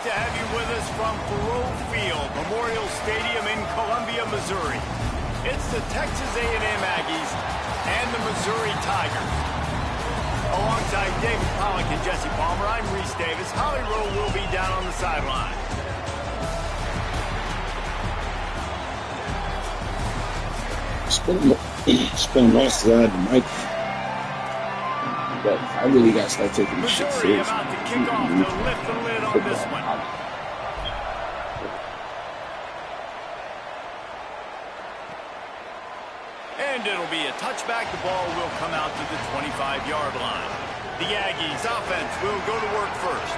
to have you with us from Faurot Field, Memorial Stadium in Columbia, Missouri. It's the Texas A&M Aggies and the Missouri Tigers. Alongside David Pollack and Jesse Palmer, I'm Reese Davis. Holly Rowe will be down on the sideline. Spend most of the mic. But I really got to start taking this shit Missouri seriously. about to kick off to lift the lid on this one. And it'll be a touchback. The ball will come out to the 25-yard line. The Aggies offense will go to work first.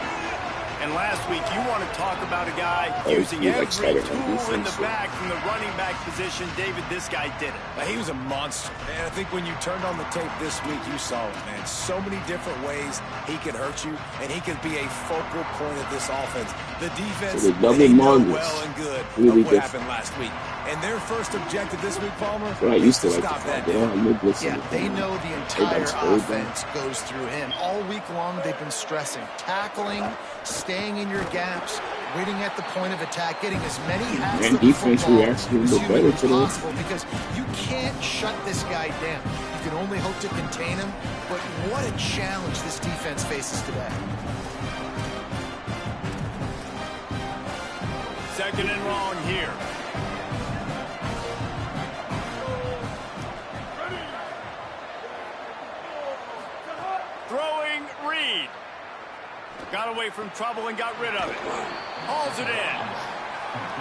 And last week, you want to talk about a guy using every tool in the back from the running back position. David, this guy did it. He was a monster. And I think when you turned on the tape this week, you saw it, man. So many different ways he can hurt you, and he can be a focal point of this offense. The defense, they know well and good of what happened last week. And their first objective this week, Palmer, is to stop that dude. Yeah, they know the entire offense goes through him. All week long, they've been stressing, tackling, staying in your gaps, waiting at the point of attack, getting as many hats of the football as humanly possible, because you can't shut this guy down. You can only hope to contain him, but what a challenge this defense faces today. Second and long here. Throwing Reed. Got away from trouble and got rid of it. Hauls it in.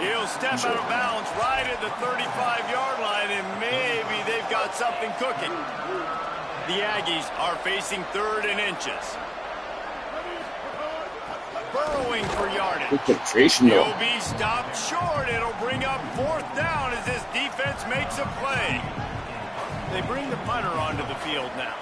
He'll step out of bounds right at the 35-yard line, and maybe they've got something cooking. The Aggies are facing 3rd and inches. Burrowing for yardage. He'll be stopped short. It'll bring up 4th down as this defense makes a play. They bring the punter onto the field now.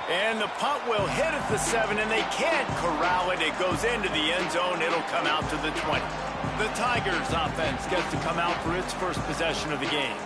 And the punt will hit at the 7, and they can't corral it. It goes into the end zone. It'll come out to the 20. The Tigers offense gets to come out for its first possession of the game.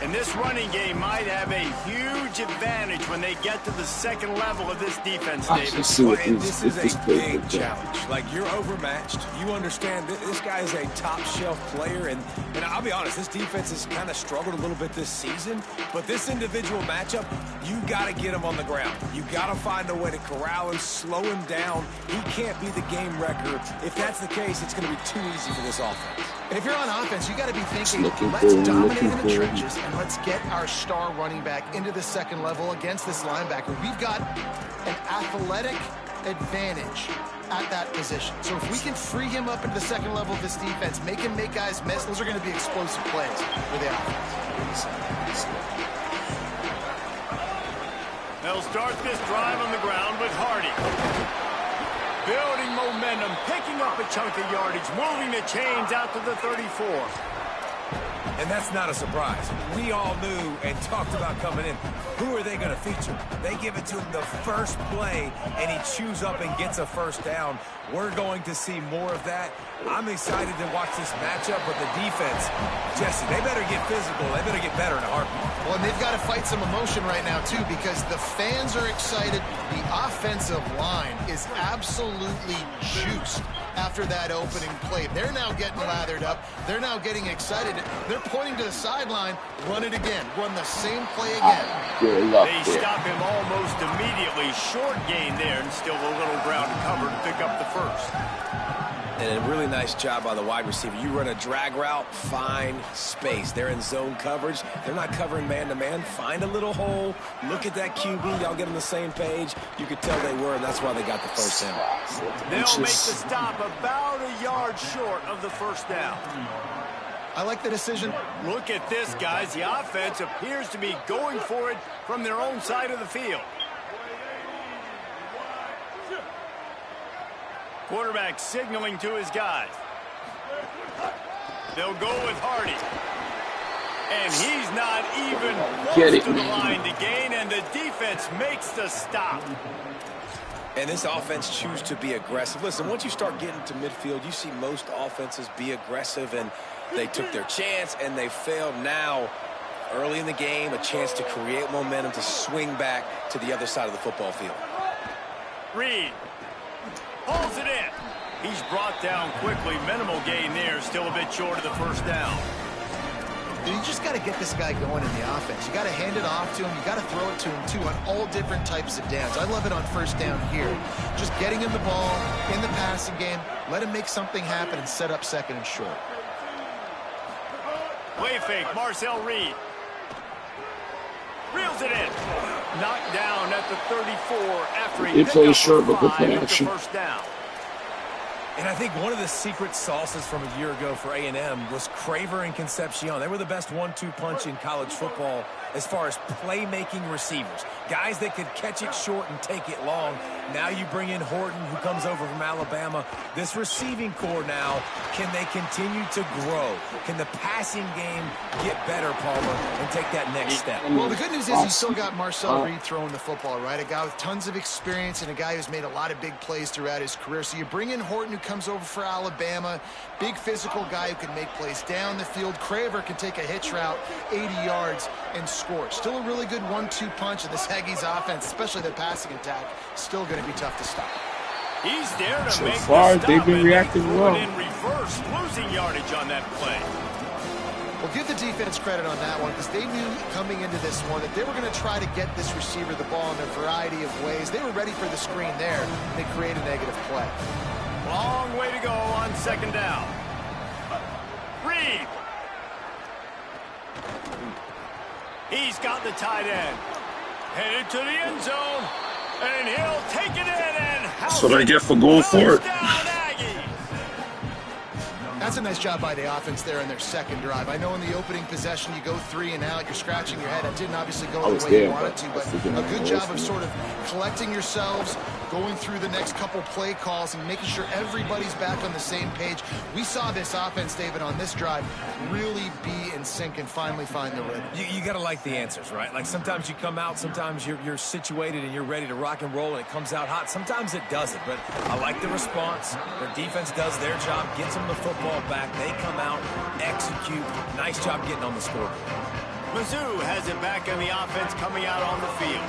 And this running game might have a huge advantage when they get to the second level of this defense, David. This is a big challenge. Like, you're overmatched. You understand this guy is a top-shelf player, and I'll be honest, this defense has kind of struggled a little bit this season, but this individual matchup, you got to get him on the ground. You got to find a way to corral him, slow him down. He can't be the game wrecker. If that's the case, it's going to be too easy for this offense. And if you're on offense, you got to be thinking, let's dominate in the trenches and let's get our star running back into the second level against this linebacker. We've got an athletic advantage at that position. So if we can free him up into the second level of this defense, make him make guys miss, those are going to be explosive plays for the offense. They'll start this drive on the ground with Hardy. Building momentum, picking up a chunk of yardage, moving the chains out to the 34. And that's not a surprise. We all knew and talked about coming in. Who are they going to feature? They give it to him the first play, and he chews up and gets a first down. We're going to see more of that. I'm excited to watch this matchup, but the defense, Jesse, they better get physical. They better get better in a heartbeat. Well, and they've got to fight some emotion right now, too, because the fans are excited. The offensive line is absolutely juiced after that opening play. They're now getting lathered up. They're now getting excited. They're pointing to the sideline. Run it again. Run the same play again. They stop him almost immediately. Short gain there, and still a little ground to cover to pick up the first. And a really nice job by the wide receiver. You run a drag route, find space. They're in zone coverage. They're not covering man-to-man. Find a little hole. Look at that QB. Y'all get on the same page. You could tell they were, and that's why they got the first down. They'll make the stop about a yard short of the first down. I like the decision. Look at this, guys. The offense appears to be going for it from their own side of the field. Quarterback signaling to his guys. They'll go with Hardy. And he's not even close to the line to gain, and the defense makes the stop. And this offense chooses to be aggressive. Listen, once you start getting to midfield, you see most offenses be aggressive, and they took their chance, and they failed. Now, early in the game, a chance to create momentum to swing back to the other side of the football field. Reed pulls it in. He's brought down quickly. Minimal gain there. Still a bit short of the first down. You just got to get this guy going in the offense. You got to hand it off to him. You got to throw it to him, too, on all different types of downs. I love it on first down here. Just getting him the ball in the passing game. Let him make something happen and set up second and short. Play fake, Marcel Reed. Reels it in. Knocked down at the 34 after he picked up short, but good five play at the action. first down. And I think one of the secret sauces from a year ago for A&M was Craver and Concepcion. They were the best 1-2 punch in college football as far as playmaking receivers. Guys that could catch it short and take it long. Now you bring in Horton, who comes over from Alabama. This receiving core now, can they continue to grow? Can the passing game get better, Palmer, and take that next step? Well, the good news is you still got Marcel Reed throwing the football, right? A guy with tons of experience and a guy who's made a lot of big plays throughout his career. So you bring in Horton, who comes over for Alabama. Big physical guy who can make plays down the field. Craver can take a hitch route 80 yards and score. Still a really good 1-2 punch, and this Aggies offense, especially the passing attack, still going to be tough to stop. He's there to So make far, the stop, they've been and reacting they threw well. it in reverse, losing yardage on that play. Well, give the defense credit on that one, because they knew coming into this one that they were going to try to get this receiver the ball in a variety of ways. They were ready for the screen there. They create a negative play. Long way to go on second down. Reed. He's got the tight end. Headed to the end zone. And he'll take it in and That's what I get for going for it. That's a nice job by the offense there in their second drive. I know in the opening possession you go 3 and out, you're scratching your head. That didn't obviously go the way you wanted to, but a good job of sort of collecting yourselves, going through the next couple play calls and making sure everybody's back on the same page. We saw this offense, David, on this drive really be in sync and finally find the rhythm. You got to like the answers, right? Like sometimes you come out, sometimes you're situated and you're ready to rock and roll and it comes out hot. Sometimes it doesn't, but I like the response. Their defense does their job, gets them the football back. They come out, execute. Nice job getting on the scoreboard. Mizzou has it back in the offense coming out on the field.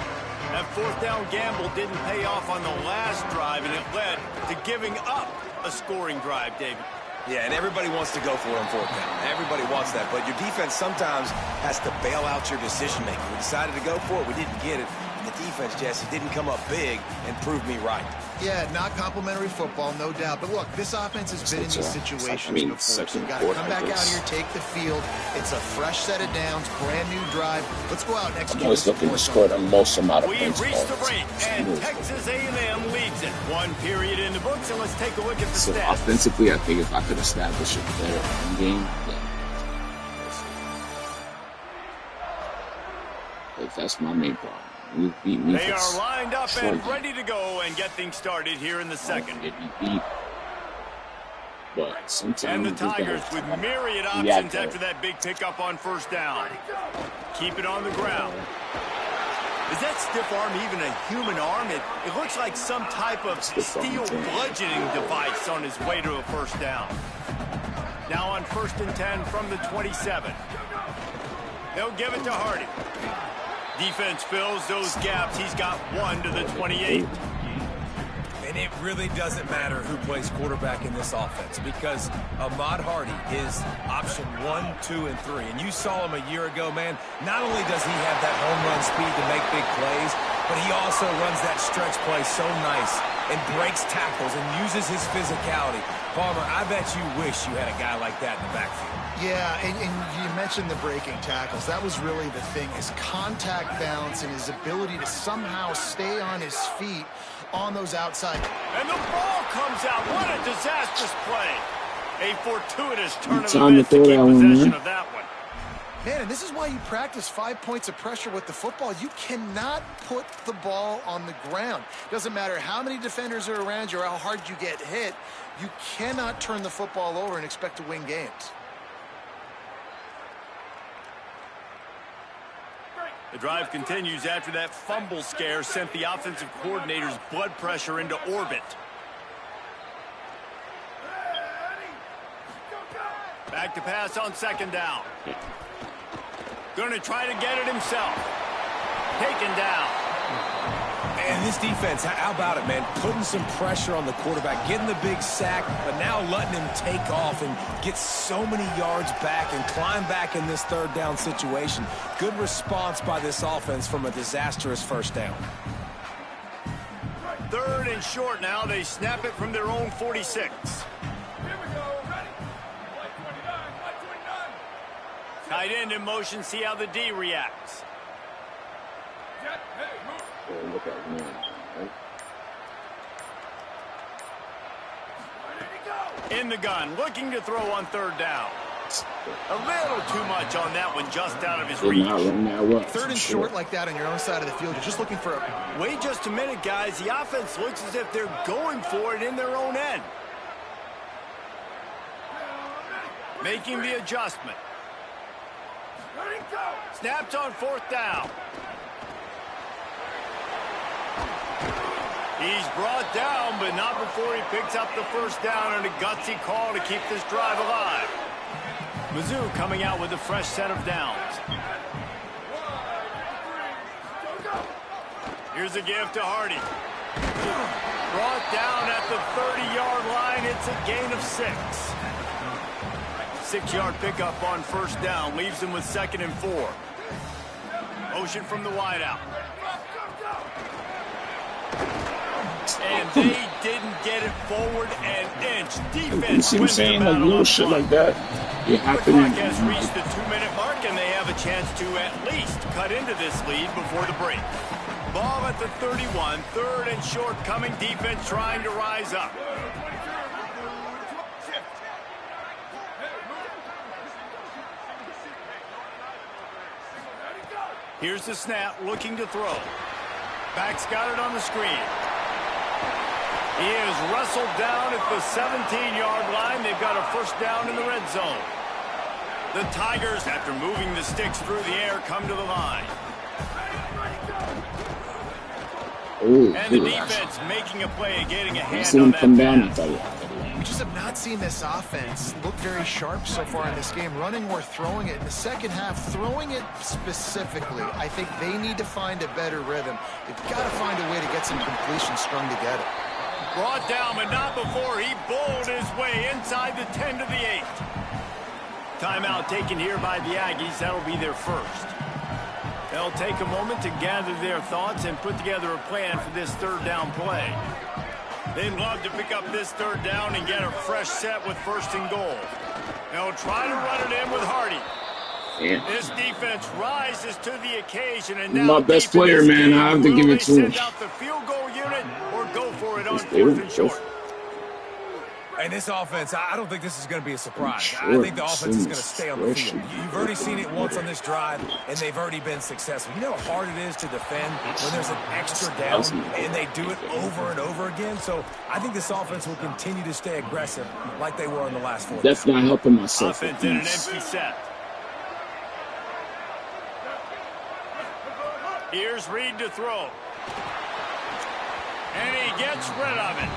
That fourth down gamble didn't pay off on the last drive, and it led to giving up a scoring drive, David. Yeah, and everybody wants to go for it on fourth down. Everybody wants that, but your defense sometimes has to bail out your decision-making. We decided to go for it. We didn't get it. And the defense, Jesse, didn't come up big and prove me right. Yeah, not complimentary football, no doubt. But look, this offense has been in these situations before. So you got to come back out here, take the field. It's a fresh set of downs, brand new drive. Let's go out and execute. I'm always looking to score the most amount of We've points. reached the break, and Texas A&M leads it. One period in the books, and let's take a look at the So stats. offensively, I think if I could establish a better run game, then that's my main problem. You beat me. They are lined up and ready to go and get things started here in the second. Get me beat. But sometimes And the Tigers with myriad options after that big pickup on first down. Keep it on the ground. Is that stiff arm even a human arm? It looks like some type of steel bludgeoning device on his way to a first down. Now on 1st and 10 from the 27. They'll give it to Hardy. Defense fills those gaps. He's got one to the 28. And it really doesn't matter who plays quarterback in this offense because Ahmad Hardy is option 1, 2, and 3. And you saw him a year ago, man. Not only does he have that home run speed to make big plays, but he also runs that stretch play so nice and breaks tackles and uses his physicality. Palmer, I bet you wish you had a guy like that in the backfield. Yeah, and you mentioned the breaking tackles. That was really the thing, his contact balance and his ability to somehow stay on his feet on those outside. And the ball comes out. What a disastrous play. A fortuitous turn of Time to events to throw keep that one, possession man. of that one. Man, and this is why you practice 5 points of pressure with the football. You cannot put the ball on the ground. Doesn't matter how many defenders are around you or how hard you get hit. You cannot turn the football over and expect to win games. The drive continues after that fumble scare sent the offensive coordinator's blood pressure into orbit. Back to pass on second down. Going to try to get it himself. Taken down. And this defense, how about it, man? Putting some pressure on the quarterback, getting the big sack, but now letting him take off and get so many yards back and climb back in this third down situation. Good response by this offense from a disastrous first down. 3rd and short now. They snap it from their own 46. Tight end in motion. See how the D reacts. Look at him, man. Right? In the gun, looking to throw on 3rd down. A little too much on that one, just out of his reach. 3rd and short like that on your own side of the field. You're just looking for a... Wait just a minute, guys. The offense looks as if they're going for it in their own end. Making the adjustment. Snaps on 4th down. He's brought down, but not before he picks up the 1st down and a gutsy call to keep this drive alive. Mizzou coming out with a fresh set of downs. Here's a give to Hardy. Brought down at the 30-yard line. It's a gain of 6. 6-yard pickup on 1st down. Leaves him with 2nd and 4. Motion from the wideout. And they didn't get it forward an inch. Defense. You see what I'm saying? Like little shit like that. The clock has reached the 2-minute mark, and they have a chance to at least cut into this lead before the break. Ball at the 31, 3rd and short coming. Defense trying to rise up. Here's the snap, looking to throw. Back's got it on the screen. He is wrestled down at the 17-yard line. They've got a 1st down in the red zone. The Tigers, after moving the sticks through the air, come to the line. Ooh, and the defense making a play, getting a hand see on him that come down. We just have not seen this offense look very sharp so far in this game, running or throwing it. In the second half, throwing it specifically, I think they need to find a better rhythm. They've got to find a way to get some completion strung together. Brought down, but not before he bowled his way inside the 10 to the 8. Timeout taken here by the Aggies. That'll be their 1st. They'll take a moment to gather their thoughts and put together a plan for this 3rd down play. They'd love to pick up this 3rd down and get a fresh set with 1st and goal. They'll try to run it in with Hardy. Yeah. This defense rises to the occasion, and now my best player, man. I have to give it to him. Send out the field goal unit or go for it on 4th and short. And this offense, I don't think this is going to be a surprise. I think the offense is going to stay on the field. You've already seen it once on this drive, and they've already been successful. You know how hard it is to defend when there's an extra down, and they do it over and over again. So I think this offense will continue to stay aggressive like they were in the last 4 That's not helping myself. Offense in an empty set. Here's Reed to throw. And he gets rid of it.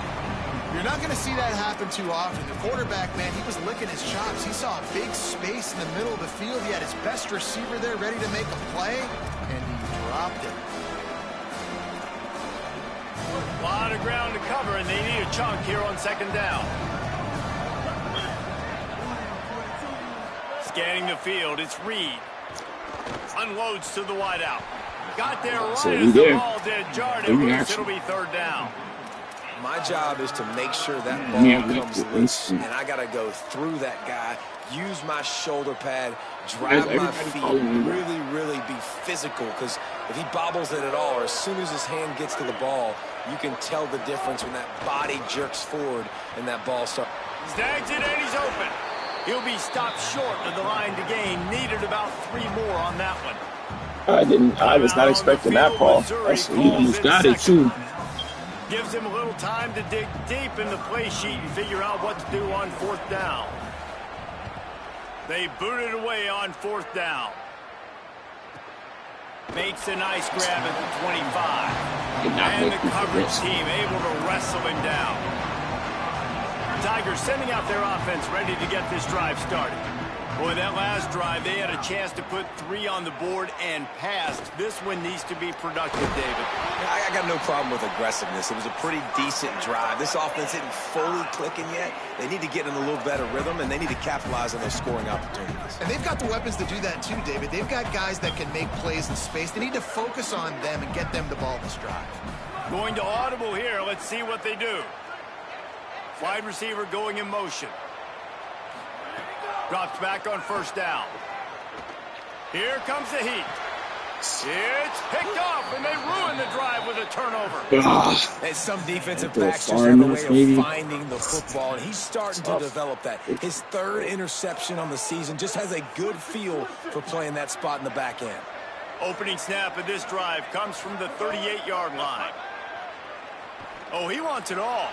You're not going to see that happen too often. The quarterback, man, he was licking his chops. He saw a big space in the middle of the field. He had his best receiver there ready to make a play, and he dropped it. A lot of ground to cover, and they need a chunk here on 2nd down. Scanning the field, it's Reed. Unloads to the wideout. Got there right as the ball did. Jarred it loose. It'll be 3rd down. My job is to make sure that ball comes loose, and I got to go through that guy, use my shoulder pad, drive my feet, really be physical, because if he bobbles it at all, or as soon as his hand gets to the ball, you can tell the difference when that body jerks forward and that ball starts. Snags it, and he's open. He'll be stopped short of the line to gain. Needed about 3 more on that one. I was not expecting that ball. He almost got it, too. Gives him a little time to dig deep in the play sheet and figure out what to do on 4th down. They boot it away on 4th down. Makes a nice grab at the 25. And the coverage team able to wrestle him down. Tigers sending out their offense ready to get this drive started. Boy, that last drive, they had a chance to put 3 on the board and passed. This one needs to be productive, David. I got no problem with aggressiveness. It was a pretty decent drive. This offense isn't fully clicking yet. They need to get in a little better rhythm, and they need to capitalize on those scoring opportunities. And they've got the weapons to do that too, David. They've got guys that can make plays in space. They need to focus on them and get them the ball this drive. Going to audible here. Let's see what they do. Wide receiver going in motion. Drops back on first down. Here comes the heat. It's picked off, and they ruin the drive with a turnover. And some defensive backs just have a way of finding the football, and he's starting to develop that. His 3rd interception on the season, just has a good feel for playing that spot in the back end. Opening snap of this drive comes from the 38-yard line. Oh, he wants it all.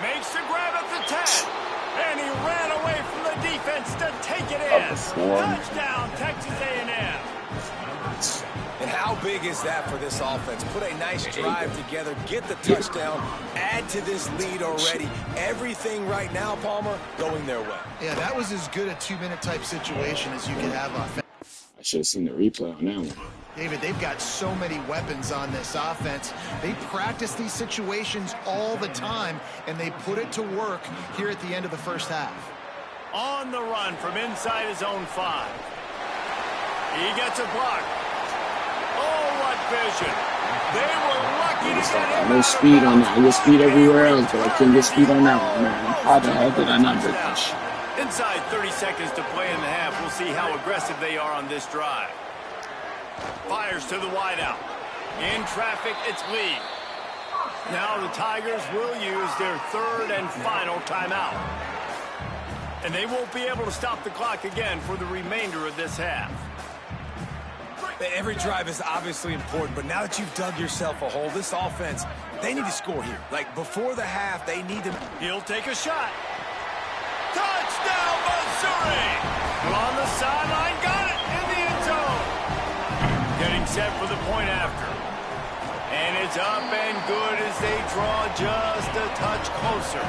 Makes the grab at the 10. And he ran away from the defense to take it in. Touchdown, Texas A&M. And how big is that for this offense? Put a nice drive together, get the touchdown, add to this lead already. Everything right now, Palmer, going their way. Yeah, that was as good a 2-minute type situation as you could have on. I should have seen the replay on that one. David, they've got so many weapons on this offense. They practice these situations all the time, and they put it to work here at the end of the first half. On the run from inside his own 5. He gets a block. Oh, what vision. They were lucky to get him. No speed on that. I get speed everywhere else, but I couldn't get speed on that one, man. How the hell did I not get that shit? Inside 30 seconds to play in the half. We'll see how aggressive they are on this drive. Fires to the wideout. In traffic, it's Lee. Now the Tigers will use their 3rd and final timeout. And they won't be able to stop the clock again for the remainder of this half. Every drive is obviously important, but now that you've dug yourself a hole, this offense, they need to score here. Like, before the half, they need to... He'll take a shot. Touchdown, Missouri! On the sideline, got it in the end zone. Getting set for the point after. And it's up and good as they draw just a touch closer.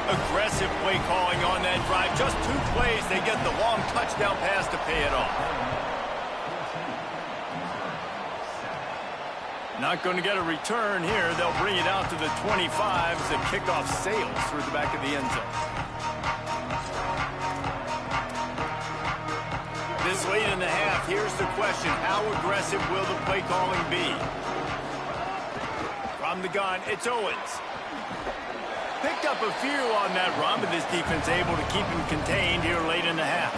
Aggressive play calling on that drive. Just 2 plays, they get the long touchdown pass to pay it off. Not going to get a return here. They'll bring it out to the 25 as the kickoff sails through the back of the end zone. This late in the half, here's the question. How aggressive will the play calling be? From the gun, it's Owens. Picked up a few on that run, but this defense able to keep him contained here late in the half.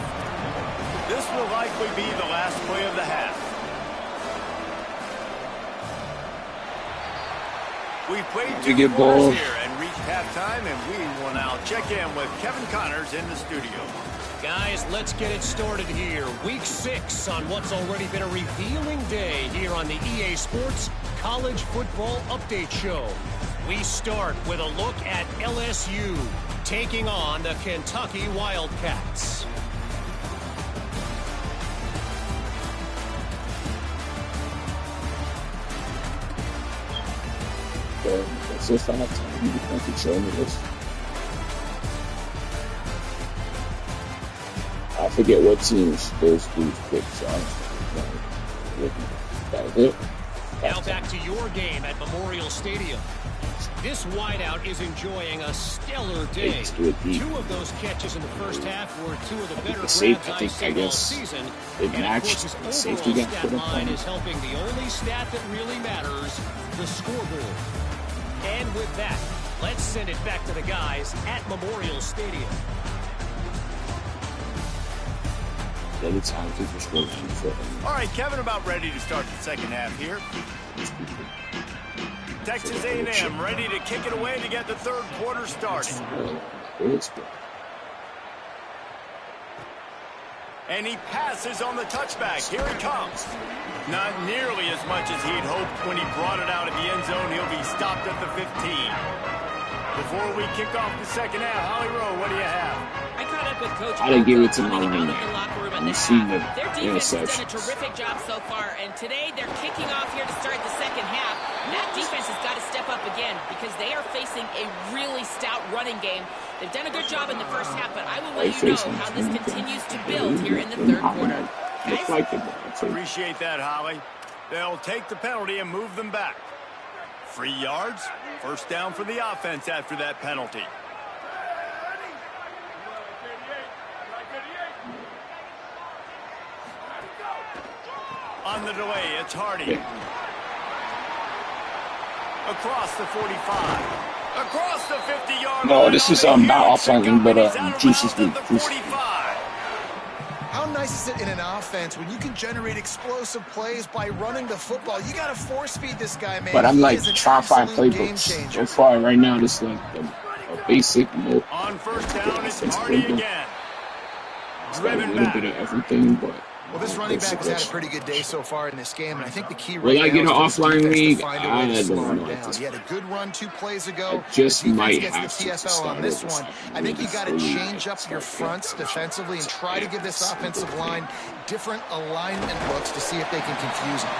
This will likely be the last play of the half. We played 2 quarters here and reached halftime, and we will now check in with Kevin Connors in the studio. Guys, let's get it started here. Week 6 on what's already been a revealing day here on the EA Sports College Football Update Show. We start with a look at LSU taking on the Kentucky Wildcats. That's just enough time. You can show me this. I forget what teams those dudes picked, so that was it. Now back to your game at Memorial Stadium. This wideout is enjoying a stellar day. 2 of those catches in the first half were 2 of the better grabs I've seen all season. And of course, his overall stat line is helping the only stat that really matters, the scoreboard. And with that, let's send it back to the guys at Memorial Stadium. Anytime people score. All right, Kevin, about ready to start the second half here. Texas A&M ready to kick it away to get the third quarter started. And he passes on the touchback. Here he comes. Not nearly as much as he'd hoped when he brought it out of the end zone. He'll be stopped at the 15. Before we kick off the second half, Holly Rowe, what do you have? I caught up with Coach. I didn't give it to my running back. You see the their defense has done a terrific job so far, and today they're kicking off here to start the second half. That defense has got to step step up again because they are facing a really stout running game. They've done a good job in the first half, but I will let you know how this continues to build here in the third quarter. Guys? Appreciate that, Holly. They'll take the penalty and move them back. 3 yards, first down for the offense after that penalty. On the delay, it's Hardy. Across the 45. Across the 50-yard line. No, this is not offline, but Jesus Week. How nice is it in an offense when you can generate explosive plays by running the football? You got to force feed this guy, man. But I'm like trying to find playbooks. So far, right now, this is like a basic note. On first down, it's Hardy again. It's got a little bit of everything, but. Well, this running back has had a pretty good day so far in this game, and I think the key right now is get an offline league? I don't know. He had a good run 2 plays ago. I just might gets have the to TFL on this one. I think you got to change up your fronts defensively and try to give this offensive line different alignment looks to see if they can confuse them.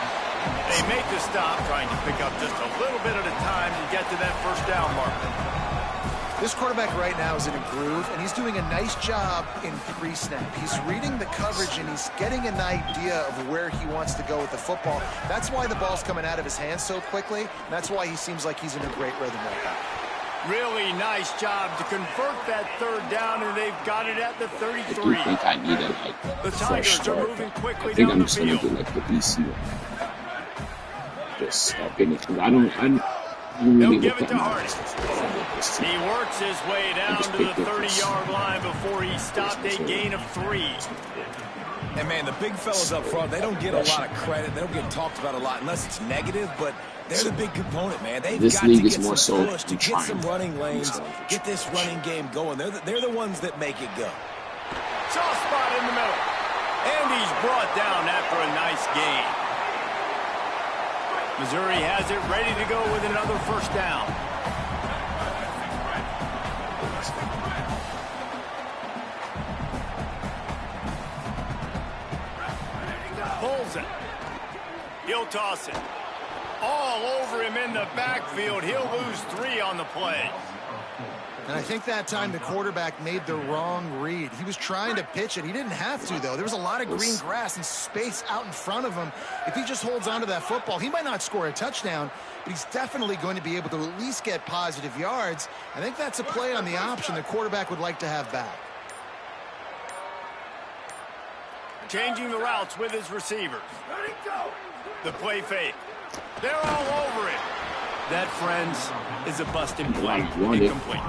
They make the stop, trying to pick up just a little bit at a time to get to that first down marker. This quarterback right now is in a groove, and he's doing a nice job in pre-snap. He's reading the coverage, and he's getting an idea of where he wants to go with the football. That's why the ball's coming out of his hands so quickly, and that's why he seems like he's in a great rhythm right now. Really nice job to convert that third down, and they've got it at the 33. I think I need a the Tigers are moving quickly I think down I'm just gonna do like the BC one. Just stop in it, because I don't really give it to Hardy. He works his way down to the 30-yard line before he stopped a gain of 3. And, man, the big fellas up front, they don't get a lot of credit. They don't get talked about a lot unless it's negative, but they're the big component, man. They've got to get some push, to get some running lanes, get this running game going. They're the ones that make it go. Soft spot in the middle. And he's brought down after a nice gain. Missouri has it ready to go with another first down. Pulls it. He'll toss it. All over him in the backfield. He'll lose 3 on the play. And I think that time the quarterback made the wrong read. He was trying to pitch it. He didn't have to, though. There was a lot of green grass and space out in front of him. If he just holds on to that football, he might not score a touchdown, but he's definitely going to be able to at least get positive yards. I think that's a play on the option the quarterback would like to have back. Changing the routes with his receivers. The play fake. They're all over it. That, friends, is a busting play. Incomplete.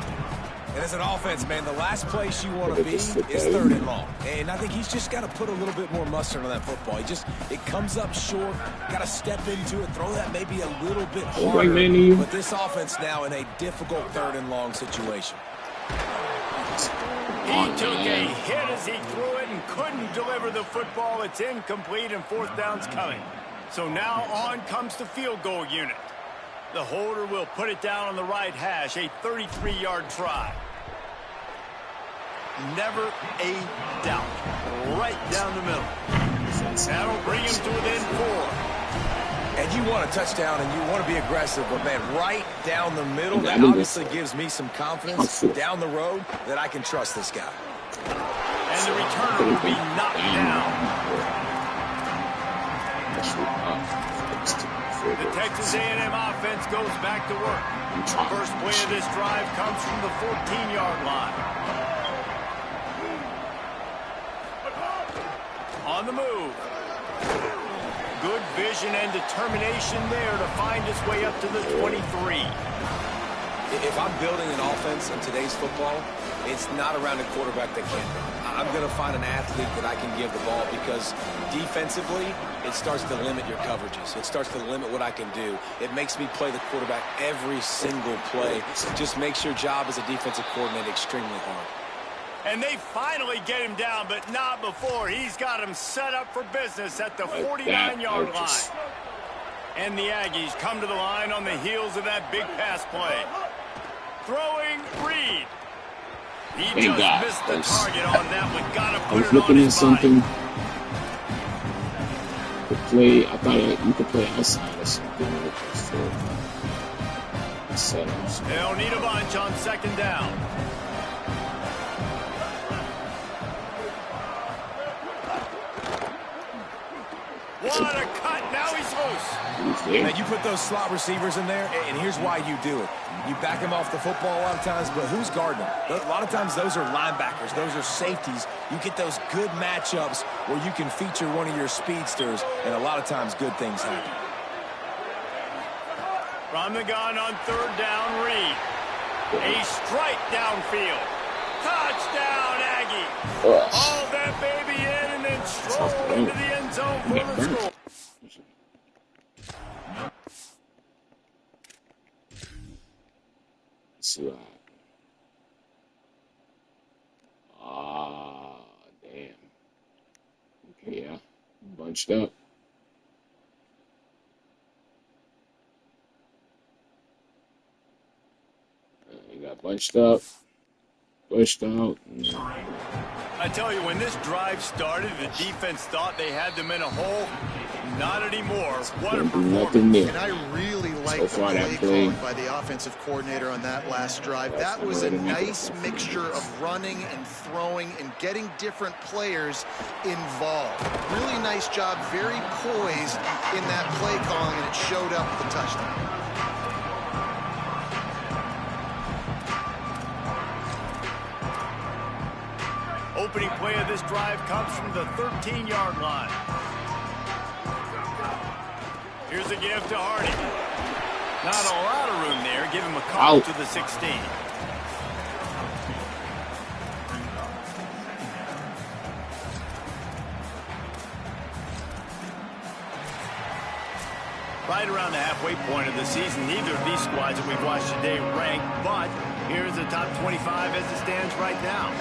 And as an offense, man, the last place you want to be is 3rd and long. And I think he's just got to put a little bit more mustard on that football. It comes up short, got to step into it, throw that maybe a little bit harder. But this offense now in a difficult 3rd and long situation. He took a hit as he threw it and couldn't deliver the football. It's incomplete and 4th down's coming. So now on comes the field goal unit. The holder will put it down on the right hash, a 33-yard try. Never a doubt. Right down the middle. That'll bring him to within 4. And you want a touchdown and you want to be aggressive, but, man, right down the middle, that obviously gives me some confidence down the road that I can trust this guy. And the returner will be knocked down. The Texas A&M offense goes back to work. First play of this drive comes from the 14-yard line. On the move. Good vision and determination there to find his way up to the 23. If I'm building an offense in today's football, it's not around a quarterback that can't run. I'm going to find an athlete that I can give the ball because defensively, it starts to limit your coverages. It starts to limit what I can do. It makes me play the quarterback every single play. It just makes your job as a defensive coordinator extremely hard. And they finally get him down, but not before. He's got him set up for business at the 49-yard line. And the Aggies come to the line on the heels of that big pass play. Throwing Reed. He just missed the target on that one. Gotta put it on his body. The play, I thought you could play outside or something. They'll need a bunch on second down. What a cut. Now he's loose. Now, you put those slot receivers in there, and here's why you do it. You back them off the football a lot of times, but who's guarding them? A lot of times those are linebackers. Those are safeties. You get those good matchups where you can feature one of your speedsters, and a lot of times good things happen. From the gun on third down, Reed. A strike downfield. Touchdown, Aggie. All that baby in and then stroll into the end zone for the score. So, damn. Okay, yeah. Bunched up. You got bunched up. Pushed out. I tell you, when this drive started, the defense thought they had them in a hole. Not anymore. What a performance. And I really like the play calling by the offensive coordinator on that last drive. That was a nice mixture of running and throwing and getting different players involved. Really nice job, very poised in that play calling, and it showed up with the touchdown. Opening play of this drive comes from the 13-yard line. Here's a give to Hardy. Not a lot of room there. Give him a call to the 16. Right around the halfway point of the season, neither of these squads that we've watched today rank, but here's the top 25 as it stands right now.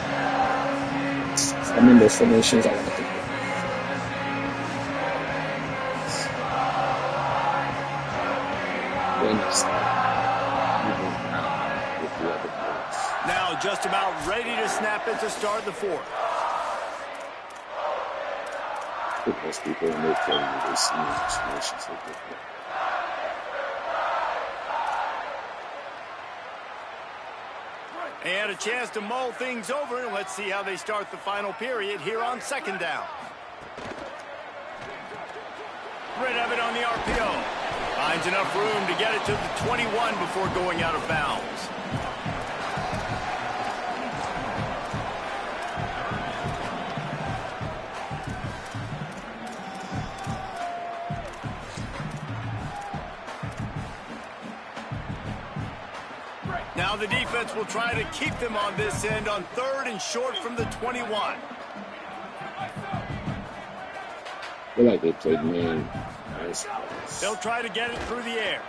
I'm in those formations. I want to think. Now just about ready to snap it to start the fourth. I think most people in their career, they see those formations like that. And a chance to mull things over, and let's see how they start the final period here on second down. Rid of it on the RPO. Finds enough room to get it to the 21 before going out of bounds. Now the defense will try to keep them on this end on third and short from the 21. I feel like they played man. They'll try to get it through the air.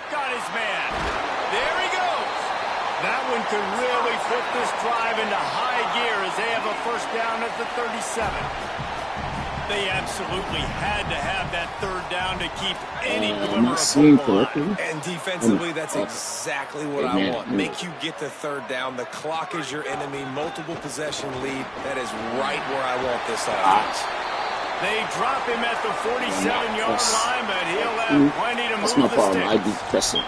Got his man. There he goes. That one could really flip this drive into high gear as they have a first down at the 37. They absolutely had to have that third down to keep any glimmer of hope alive. And defensively, that's exactly what I want. Make you get the third down. The clock is your enemy. Multiple possession lead. That is right where I want this offense. They drop him at the 47-yard line, but he'll have plenty to move the sticks. I'd be pressing.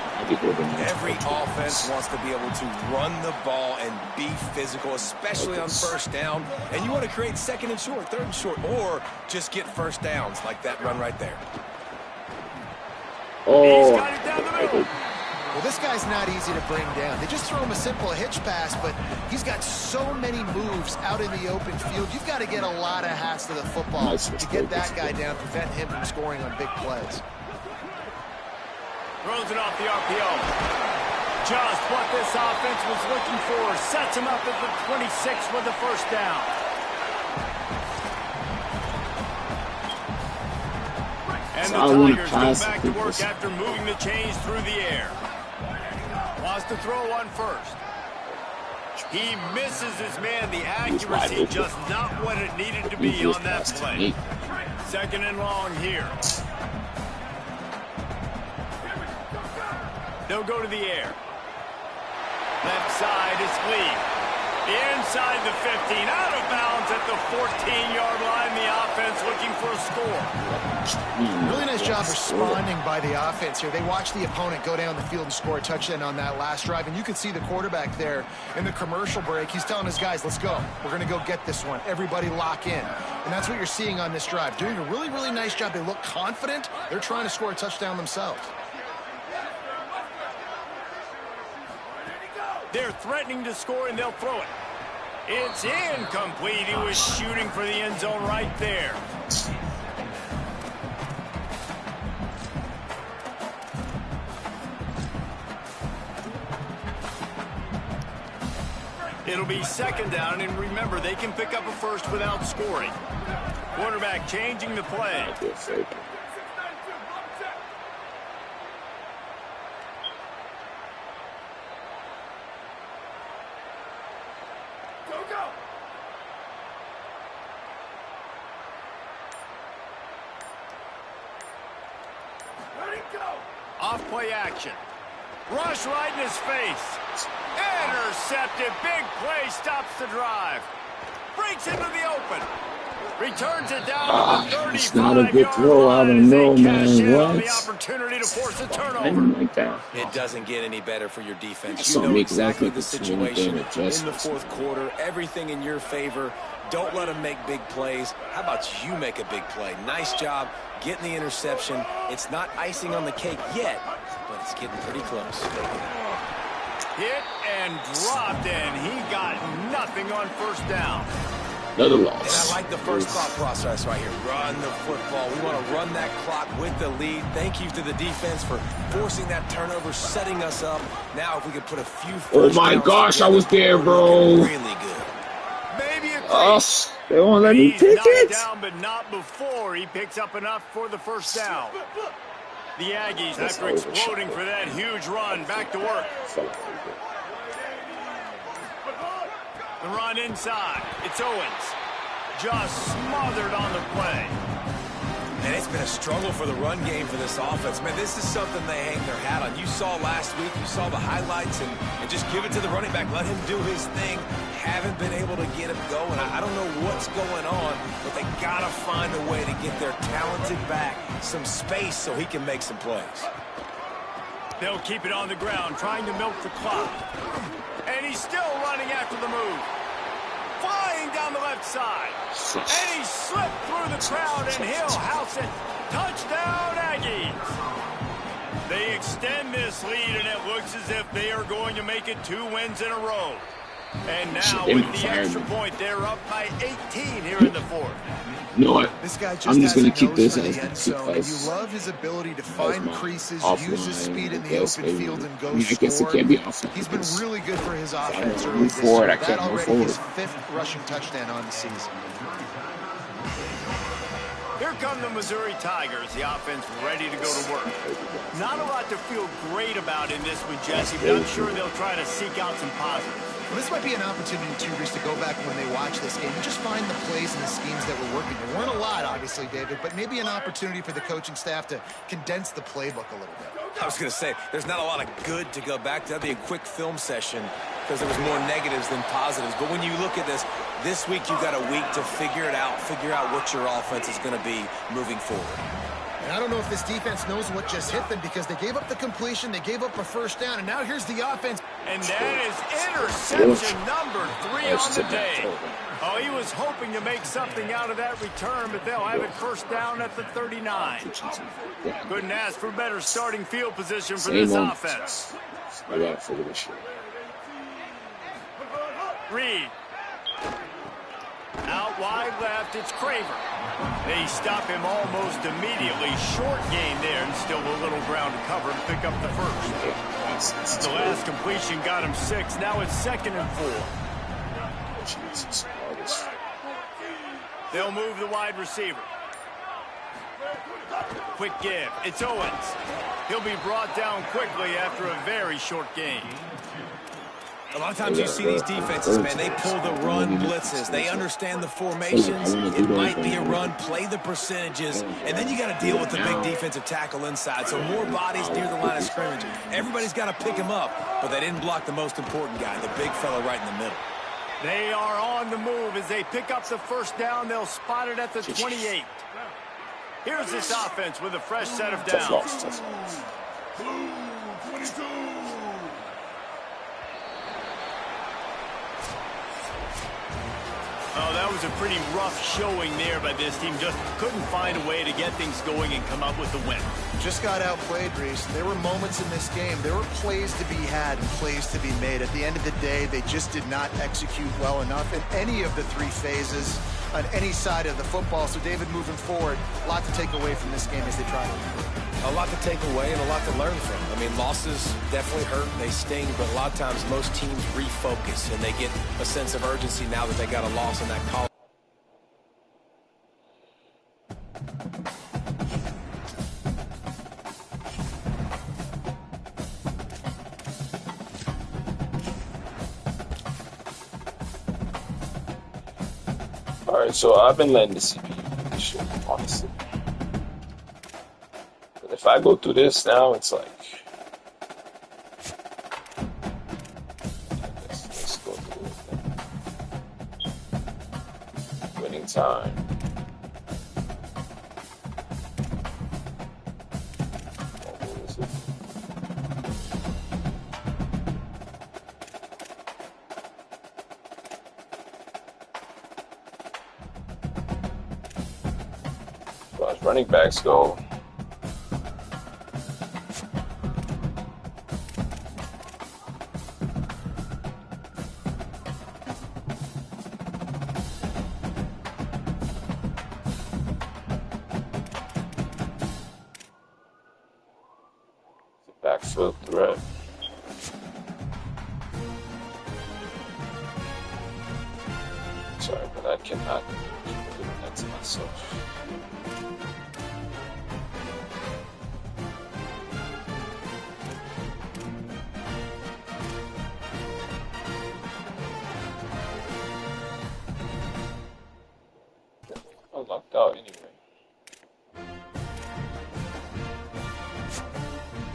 Every offense wants to be able to run the ball and be physical, especially on first down. And you want to create second and short, third and short, or just get first downs like that run right there. He's got it down the middle. Well, this guy's not easy to bring down. They just throw him a simple hitch pass, but he's got so many moves out in the open field. You've got to get a lot of hats to the football to get that guy down, prevent him from scoring on big plays. Throws it off the RPO. Just what this offense was looking for. Sets him up at the 26 with the first down. And the Tigers go back to work after moving the chains through the air. Wants to throw one first. He misses his man. The accuracy just not what it needed to be on that play. Second and long here. They'll go to the air. Left side is Lee. Inside the 15, out of bounds at the 14-yard line. The offense looking for a score. Really nice job responding by the offense here. They watched the opponent go down the field and score a touchdown on that last drive, and you can see the quarterback there in the commercial break. He's telling his guys, let's go. We're going to go get this one. Everybody lock in. And that's what you're seeing on this drive. Doing a really, really nice job. They look confident. They're trying to score a touchdown themselves. They're threatening to score, and they'll throw it. It's incomplete. He was shooting for the end zone right there. It'll be second down, and remember, they can pick up a first without scoring. Quarterback changing the play. Off-play action. Rush right in his face. Intercepted. Big play. Stops the drive. Breaks into the open. Returns it down to the 35-yard it's not a good throw. I don't know, man. What? The opportunity to force a turnover. I didn't like that. It doesn't get any better for your defense. I saw You know exactly the situation in the fourth quarter. Everything in your favor. Don't let them make big plays. How about you make a big play? Nice job getting the interception. It's not icing on the cake yet, but it's getting pretty close. Hit and dropped, and he got nothing on first down. Another And loss. I like the first thought process right here. Run the football. We want to run that clock with the lead. Thank you to the defense for forcing that turnover, setting us up. Now if we could put a few Oh my gosh, I was there, bro. Really good. Maybe a They won't let me pick it. Down, but not before he picks up enough for the first down. The Aggies, after exploding for that huge run, back to work. The run inside. It's Owens. Just smothered on the play. And it's been a struggle for the run game for this offense. Man, this is something they hang their hat on. You saw last week, you saw the highlights, and just give it to the running back. Let him do his thing. Haven't been able to get him going. I don't know what's going on, but they got to find a way to get their talented back some space so he can make some plays. They'll keep it on the ground, trying to milk the clock. And he's still running after the move. Flying down the left side. And he slipped through the crowd, and he'll house it. Touchdown, Aggies. They extend this lead, and it looks as if they are going to make it 2 wins in a row. And now, with the extra point, they're up by 18 here in the fourth. You know what? This guy I'm just going to keep this as as the end zone. You love his ability to find creases, use his speed in the open field, and go I guess it can't be offense. He's been really good for his offense. Move forward. I can't that move already forward. his 5th rushing touchdown on the season. Here come the Missouri Tigers, the offense ready to go to work. Not a lot to feel great about in this one, Jesse, but I'm sure they'll try to seek out some positives. Well, this might be an opportunity, too, Reese, to go back when they watch this game and just find the plays and the schemes that were working. There weren't a lot, obviously, David, but maybe an opportunity for the coaching staff to condense the playbook a little bit. I was going to say, there's not a lot of good to go back to. That'd be a quick film session because there was more negatives than positives. But when you look at this week you've got a week to figure it out, figure out what your offense is going to be moving forward. And I don't know if this defense knows what just hit them because they gave up the completion, they gave up a first down, and now here's the offense. And that is interception number 3 on the day. Oh, he was hoping to make something out of that return, but they'll have it first down at the 39. Couldn't ask for better starting field position for this offense. I got to figure this shit. Reed. Out wide left, it's Craver. They stop him almost immediately. Short gain there, and still a little ground to cover and pick up the first. The last completion got him 6. Now it's 2nd and 4. Jesus. They'll move the wide receiver. Quick give. It's Owens. He'll be brought down quickly after a very short gain. A lot of times you see these defenses, man, they pull the run blitzes. They understand the formations. It might be a run, play the percentages, and then you got to deal with the big defensive tackle inside. So more bodies near the line of scrimmage. Everybody's got to pick him up, but they didn't block the most important guy, the big fella right in the middle. They are on the move as they pick up the first down. They'll spot it at the 28. Here's this offense with a fresh set of downs. Blue 22. Oh, that was a pretty rough showing there by this team. Just couldn't find a way to get things going and come up with the win. Just got outplayed, Reese. There were moments in this game. There were plays to be had and plays to be made. At the end of the day, they just did not execute well enough in any of the three phases on any side of the football. So, David, moving forward, a lot to take away from this game as they try to improve. A lot to take away and a lot to learn from. I mean, losses definitely hurt, they sting, but a lot of times most teams refocus and they get a sense of urgency now that they got a loss in that column. All right, so I've been letting the CPU do shit, honestly. But if I go through this now, it's like, let's go through it. Winning time. What is it? As running backs go, the backfield threat. Sorry, but I cannot keep doing that to myself. Locked out anyway.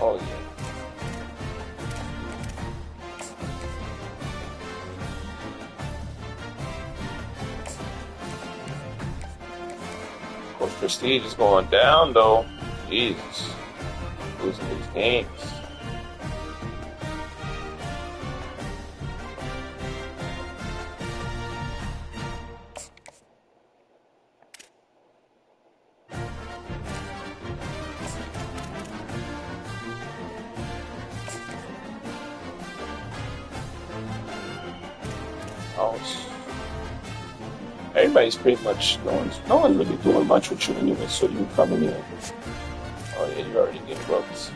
Oh yeah. Coach Prestige is going down though. Jesus. Losing these games. Everybody's pretty much, no one's really doing much with you anyway, so you come in here. Oh yeah, you already get booked.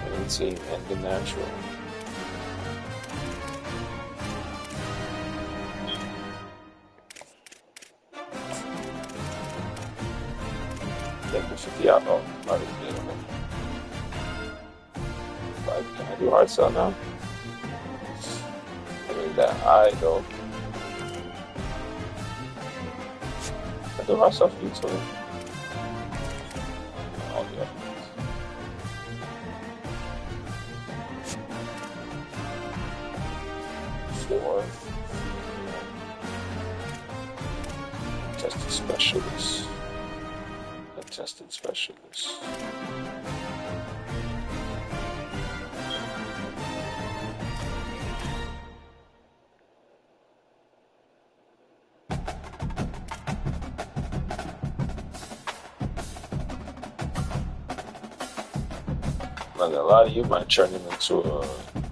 Winning team and the natural. Take the 50 out. Oh, not even getting them. Can I do hard sell now? I mean that high though. The rest of you too. All the others. Four. Tested specialist. A tested specialist. A lot of you might turn him into a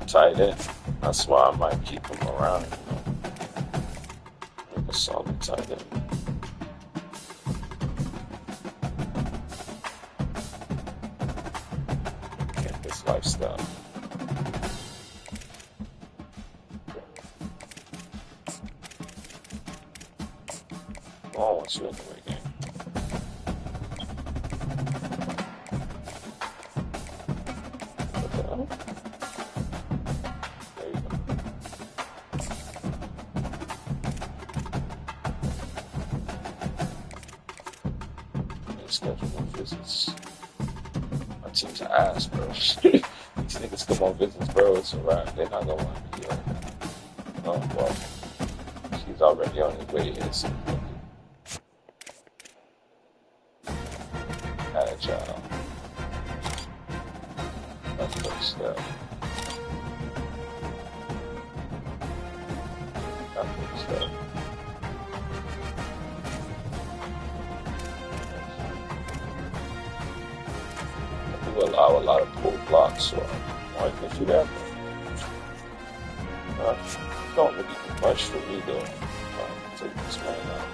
tight end. That's why I might keep him around, you know. Make a solid tight end. Campus lifestyle. Oh, what's your other way game? There you go. Schedule no visits. My team's ass, bro. These niggas come on visits, bro. It's a wrap. They're not gonna want to be here. Oh, well. He's already on his way to hit something. Agile. That's first step. That's first step. I do allow a lot of pull blocks, so I can do that. Don't really do much for me though. Take this man out.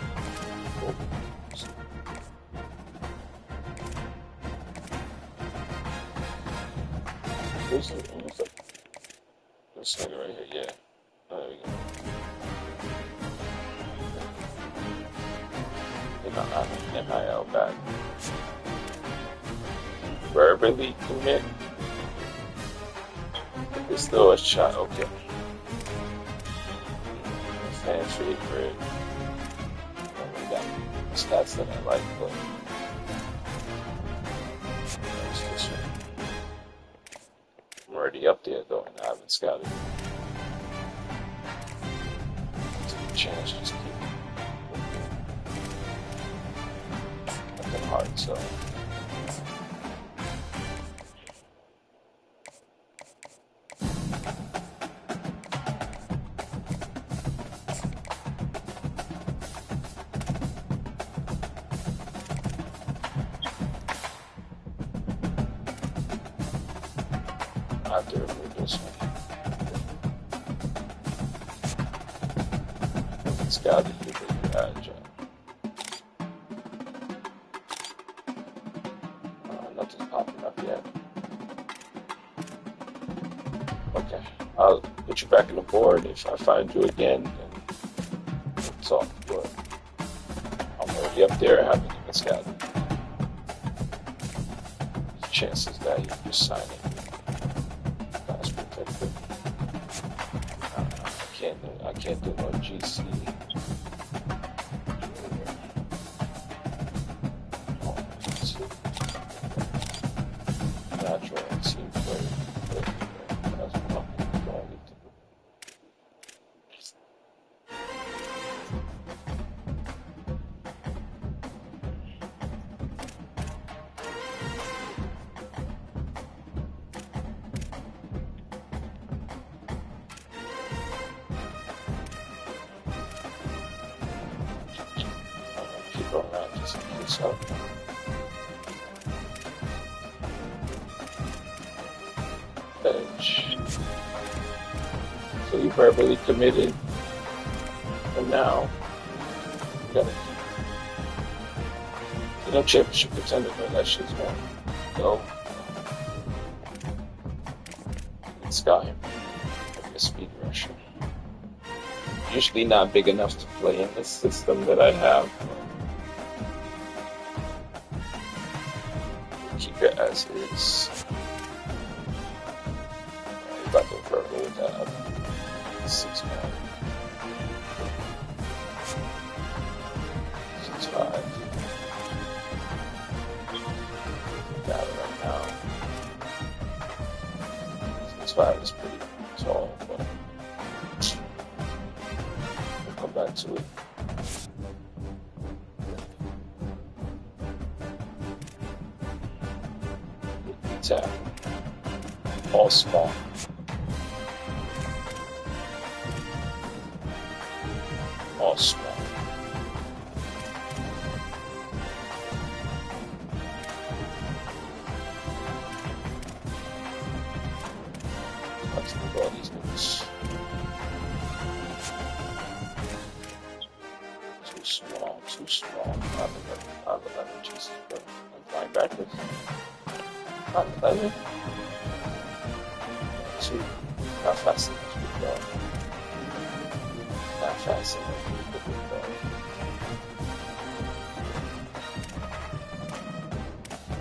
This nigga right here, yeah. There we go. NIL back. Verbally commit. It's still a shot, okay. Fan favorite. We got stats that I like, but this one. I'm already up there though, and I haven't scouted. Take a chance, just keep looking hard, so. I have to remove this one. It's got to be the agile. Nothing's popping up yet. Okay, I'll put you back in the board. If I find you again, then it's off. But I'm already up there. I haven't even scouted. There's chances that you just sign it. I can't do no GC. Natural and seems very good. That's what I need to do. Going around just in case up. Edge. So you verbally committed. And now you gotta keep. You know, championship contender, but that shit's going to go. It's got him. Like a speed rusher. Usually not big enough to play in this system that I have. Keep it as is. Got the verbal with that. 6'5". 6'5". Got it right now. 6'5" is pretty tall, but we'll come back to it. Tap. All small. All small. Let's look at all these niggas. Too small, too small. 5'11", Jesus, bro. I'm flying backwards. 5'11". Too. Not fast enough, big dog. Not fast enough, big dog.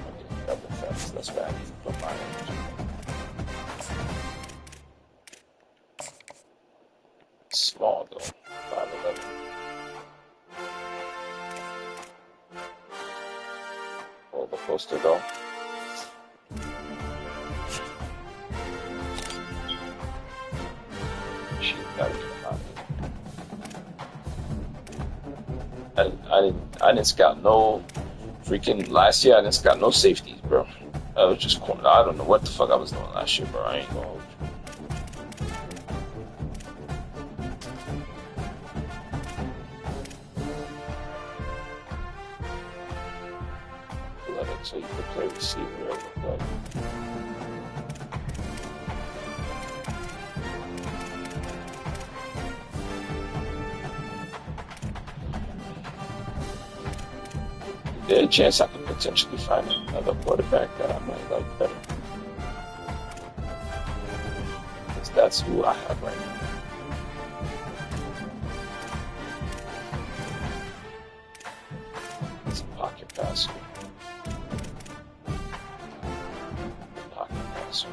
Okay, double fast. That's where I need to put my energy. Small though. 5'11". Roller coaster though. Gotta get him out of here. I didn't scout no freaking last year. I didn't scout no safeties, bro. I was just cornered. I don't know what the fuck I was doing last year, bro. I ain't gonna hold you. 11, so you can play receiver, right? There's a chance I could potentially find another quarterback that I might like better. Because that's who I have right now. It's a pocket passer. Pocket passer.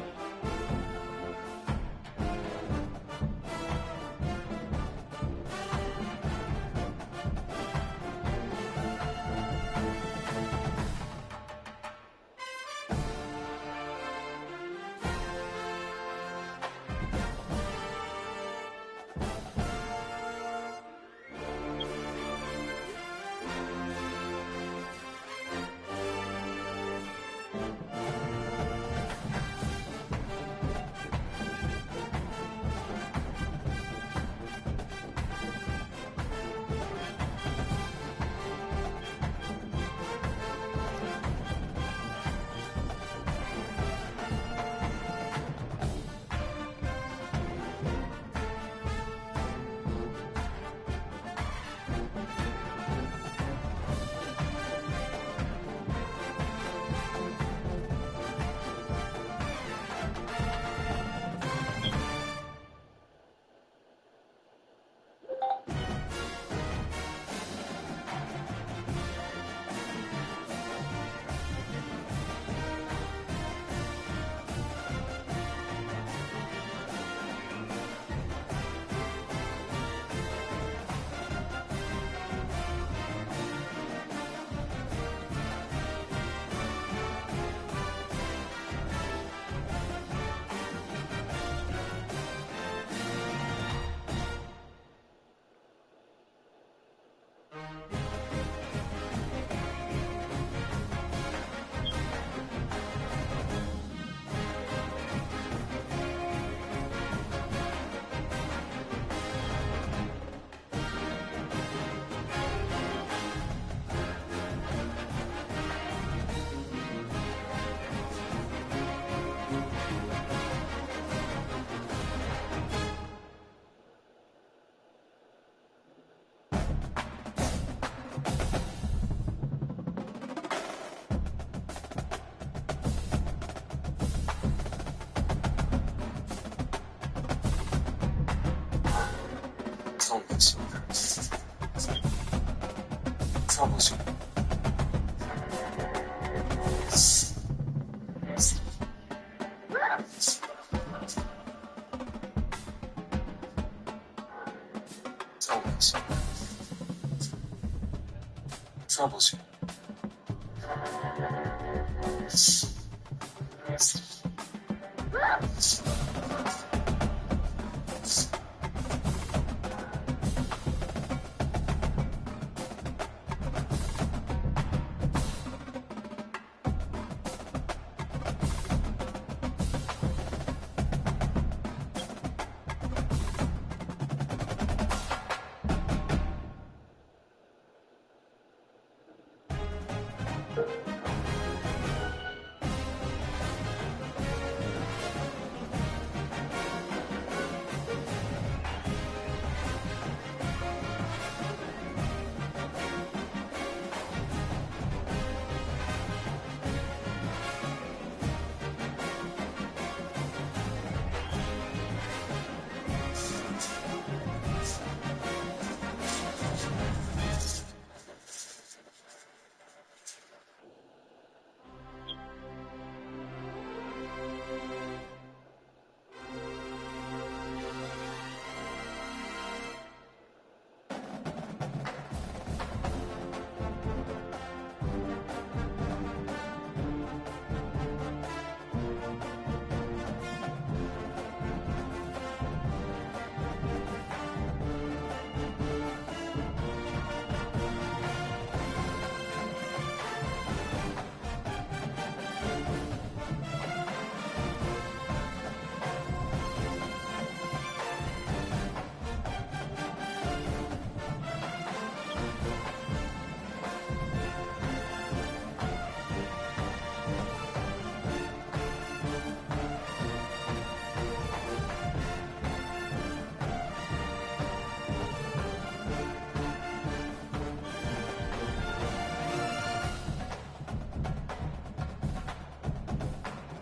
Troubleshoot.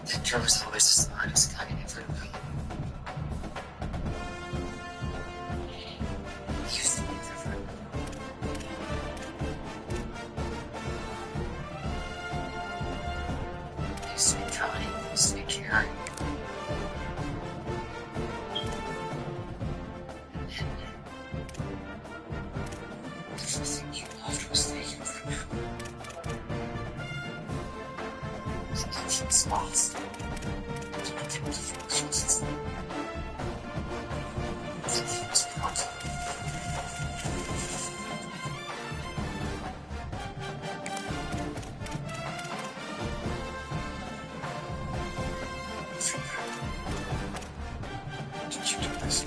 Victor was always the smartest guy in every room. He used to be different. He used to be kind. He used to be caring. Everything you loved was taken from you. Emotions lost. Emotions. Everything was broken. Did you do this?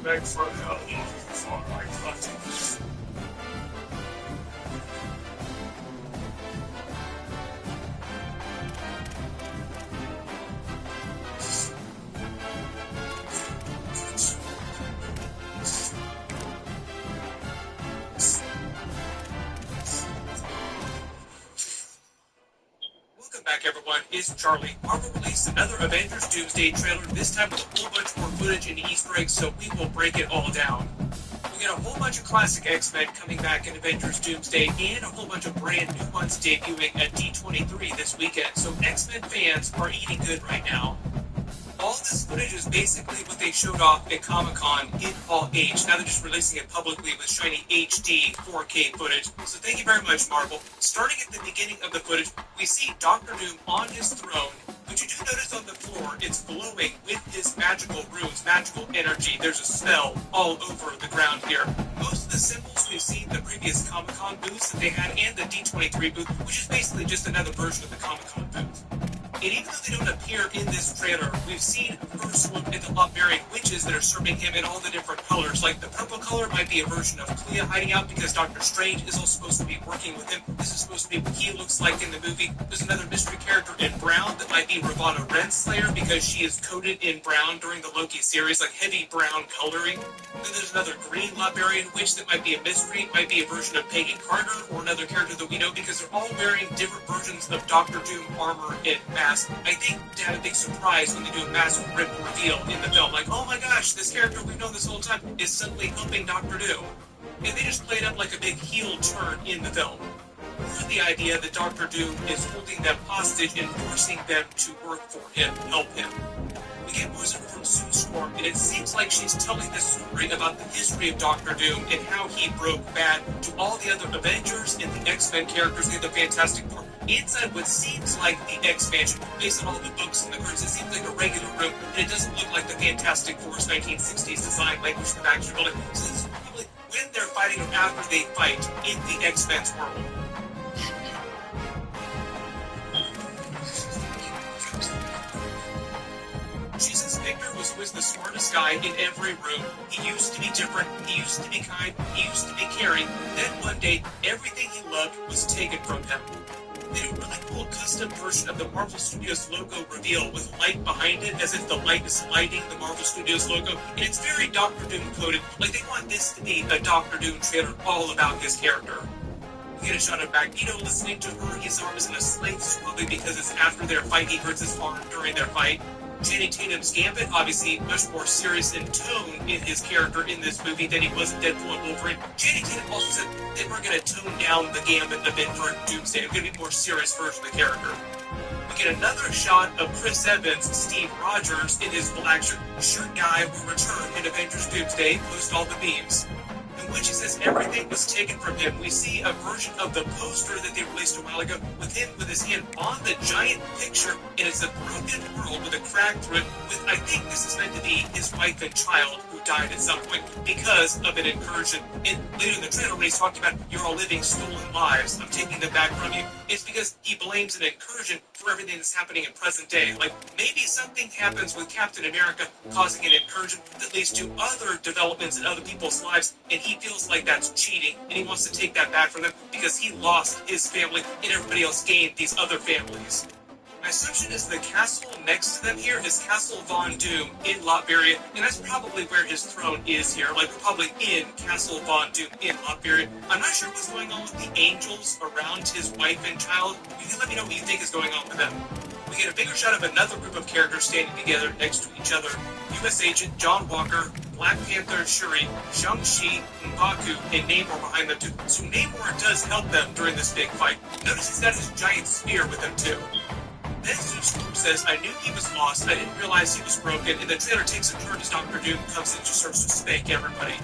Beg for help before I cut it. Welcome back, everyone. It's Charlie. Marvel released another Avengers Doomsday trailer, this time with a whole bunch more footage and Easter eggs, so we will break it all down. We get a whole bunch of classic X-Men coming back in Avengers Doomsday, and a whole bunch of brand new ones debuting at D23 this weekend, so X-Men fans are eating good right now. All this footage is basically what they showed off at Comic-Con in All H. Now they're just releasing it publicly with shiny HD 4K footage. So thank you very much, Marvel. Starting at the beginning of the footage, we see Doctor Doom on his throne, but you do notice on the floor, it's glowing with his magical runes, magical energy. There's a spell all over the ground here. Most of the symbols we've seen in the previous Comic-Con booths that they had, and the D23 booth, which is basically just another version of the Comic-Con booth. And even though they don't appear in this trailer, we've seen a first look at the Latvian witches that are serving him in all the different colors. Like the purple color might be a version of Clea hiding out because Doctor Strange is also supposed to be working with him. This is supposed to be what he looks like in the movie. There's another mystery character in brown that might be Ravonna Renslayer because she is coated in brown during the Loki series, like heavy brown coloring. Then there's another green Latvian witch that might be a mystery, might be a version of Peggy Carter or another character that we know because they're all wearing different versions of Doctor Doom armor and mask. I think they had a big surprise when they do a massive rip reveal in the film. Like, oh my gosh, this character we've known this whole time is suddenly helping Doctor Doom. And they just played up like a big heel turn in the film. Or the idea that Doctor Doom is holding them hostage and forcing them to work for him, help him. We get music from Sue Storm, and it seems like she's telling the story about the history of Doctor Doom and how he broke bad to all the other Avengers and the X-Men characters and the Fantastic Four. Inside what seems like the X-Mansion, based on all the books and the curtains, it seems like a regular room, and it doesn't look like the Fantastic Four's 1960s design language in the back of the building. So this is probably when they're fighting or after they fight in the X-Men's world. She says Victor was the smartest guy in every room. He used to be different, he used to be kind, he used to be caring. Then one day, everything he loved was taken from him. They do a really cool custom version of the Marvel Studios logo reveal with light behind it, as if the light is lighting the Marvel Studios logo. And it's very Doctor Doom coded. Like they want this to be a Doctor Doom trailer all about his character. We get a shot of Magneto listening to her. His arm is in a sling, probably because it's after their fight. He hurts his arm during their fight. Channing Tatum's Gambit, obviously much more serious in tone in his character in this movie than he was in Deadpool and Wolverine. Channing Tatum also said they were going to tone down the Gambit a bit for Doomsday. It's going to be a more serious version of the character. We get another shot of Chris Evans, Steve Rogers, in his black shirt guy will return in Avengers Doomsday, post all the memes. And which says everything was taken from him. We see a version of the poster that they released a while ago with him with his hand on the giant picture, and it's a broken world with a crack through it with, I think this is meant to be his wife and child who died at some point because of an incursion. And later in the trailer when he's talking about, you're all living stolen lives, I'm taking them back from you, it's because he blames an incursion for everything that's happening in present day. Like, maybe something happens with Captain America causing an incursion that leads to other developments in other people's lives, and he feels like that's cheating, and he wants to take that back from them because he lost his family and everybody else gained these other families. My assumption is the castle next to them here is Castle Von Doom in Latveria, and that's probably where his throne is here. Like, we're probably in Castle Von Doom in Latveria. I'm not sure what's going on with the angels around his wife and child. You can let me know what you think is going on with them. We get a bigger shot of another group of characters standing together next to each other. U.S. Agent John Walker, Black Panther Shuri, Shang-Chi, M'Baku, and Namor behind them too. So Namor does help them during this big fight. Notice he's got his giant spear with him too. Then Zeus says, I knew he was lost, I didn't realize he was broken, and the trailer takes a turn as Dr. Doom comes in and just starts to spank everybody.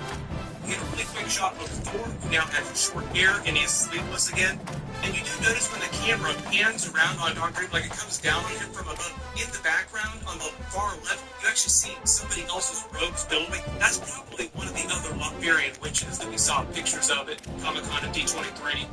We get a really quick shot of Thor, who now has short hair and he is sleepless again. And you do notice when the camera pans around on Dr. Doom, like it comes down on him from above, in the background, on the far left, you actually see somebody else's robes billowing. That's probably one of the other Latvian witches that we saw pictures of at Comic-Con and D23.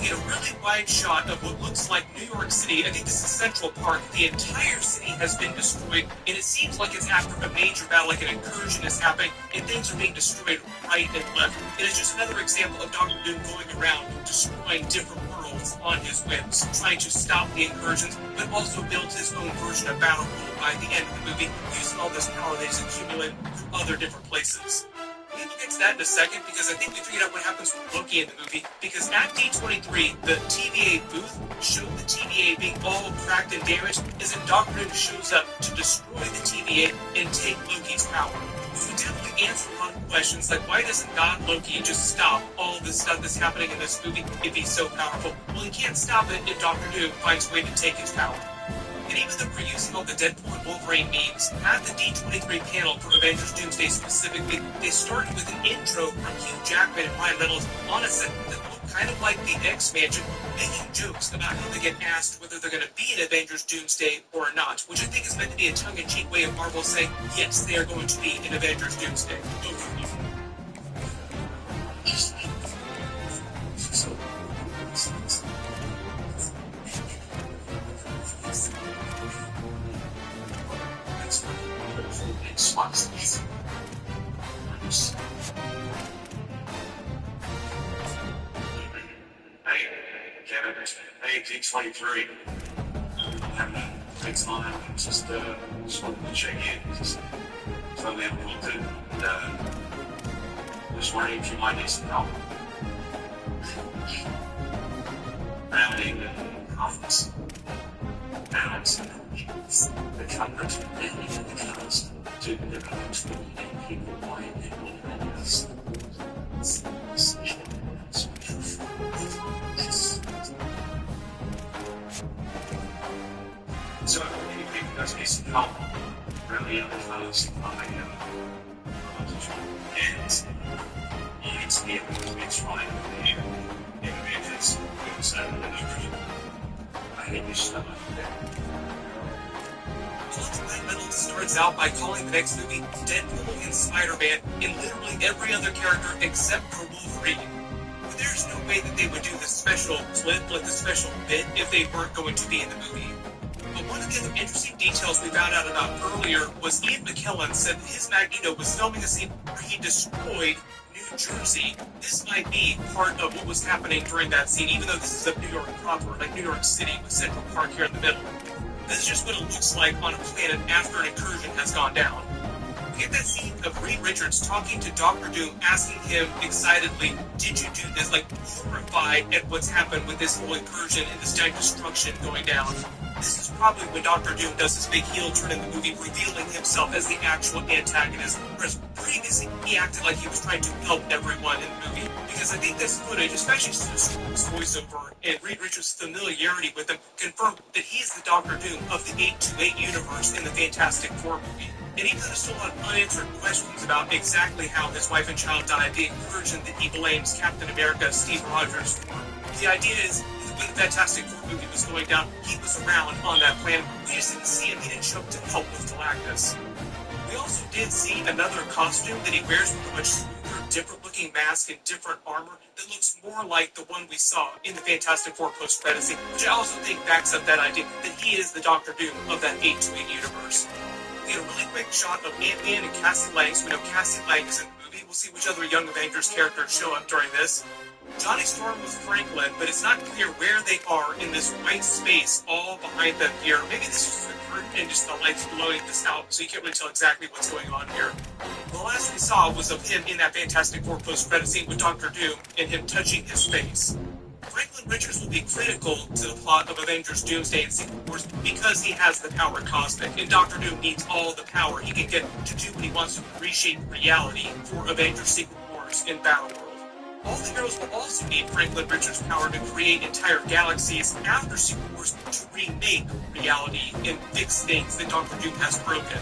We get a really wide shot of what looks like New York City. I think this is Central Park. The entire city has been destroyed, and it seems like it's after a major battle, like an incursion is happening, and things are being destroyed right and left. It is just another example of Dr. Doom going around destroying different worlds on his whims, trying to stop the incursions, but also build his own version of Battle World by the end of the movie, using all this power that he's accumulated from other different places. We'll get to that in a second, because I think we figured out what happens with Loki in the movie, because at D23, the TVA booth showed the TVA being all cracked and damaged, as if Doctor Doom shows up to destroy the TVA and take Loki's power. So we definitely answer a lot of questions, like why doesn't God Loki just stop all this stuff that's happening in this movie if he's so powerful? Well, he can't stop it if Doctor Doom finds a way to take his power. And even though we're using all the Deadpool and Wolverine memes, at the D23 panel for Avengers Doomsday specifically, they started with an intro from Hugh Jackman and Ryan Reynolds on a set that looked kind of like the X-Mansion, making jokes about how they get asked whether they're going to be in Avengers Doomsday or not, which I think is meant to be a tongue-in-cheek way of Marvel saying, yes, they are going to be in Avengers Doomsday. Hey, Kevin, hey, D23. I'm having a great time. Just wanted to check in. Just totally unbooked it. Just wondering if you might need some help. Rounding the conference. Balance. The coverage. The cast. To the coach. And people buying it. So, if you guys need some help, really emphasize my and you need to be able to be trying to hear individuals who say I think you should have Ryan Reynolds starts out by calling the next movie Deadpool and Spider-Man, and literally every other character except for Wolverine. But there's no way that they would do this special clip, like the special bit, if they weren't going to be in the movie. But one of the other interesting details we found out about earlier was Ian McKellen said that his Magneto was filming a scene where he destroyed New Jersey. This might be part of what was happening during that scene, even though this is of New York proper, like New York City with Central Park here in the middle. This is just what it looks like on a planet after an incursion has gone down. We get that scene of Reed Richards talking to Dr. Doom, asking him excitedly, did you do this, like horrified at what's happened with this whole incursion and this giant destruction going down. This is probably when Dr. Doom does his big heel turn in the movie, revealing himself as the actual antagonist, whereas previously he acted like he was trying to help everyone in the movie. Because I think this footage, especially Sue Storm's voiceover and Reed Richards' familiarity with him, confirmed that he's the Dr. Doom of the 828 universe in the Fantastic Four movie. and he kind of still had unanswered questions about exactly how his wife and child died, the incursion that he blames Captain America, Steve Rogers, for. The idea is, when the Fantastic Four movie was going down, he was around on that planet. We just didn't see him. He didn't show up to help with Galactus. We also did see another costume that he wears with a much smoother, different-looking mask and different armor that looks more like the one we saw in the Fantastic Four post-credit scene, which I also think backs up that idea that he is the Doctor Doom of that 828 universe. We had a really quick shot of Ant-Man and Cassie Lang, so we know Cassie Lang is in the movie. We'll see which other Young Avengers characters show up during this. Johnny Storm with Franklin, but it's not clear where they are in this white space all behind them here. Maybe this is the curtain and just the lights blowing this out, so you can't really tell exactly what's going on here. The last we saw was of him in that Fantastic Four post-credit scene with Doctor Doom and him touching his face. Franklin Richards will be critical to the plot of Avengers Doomsday and Secret Wars because he has the power cosmic, and Doctor Doom needs all the power he can get to do what he wants to reshape reality for Avengers Secret Wars in Battleworld. All the heroes will also need Franklin Richards' power to create entire galaxies after Secret Wars to remake reality and fix things that Doctor Doom has broken.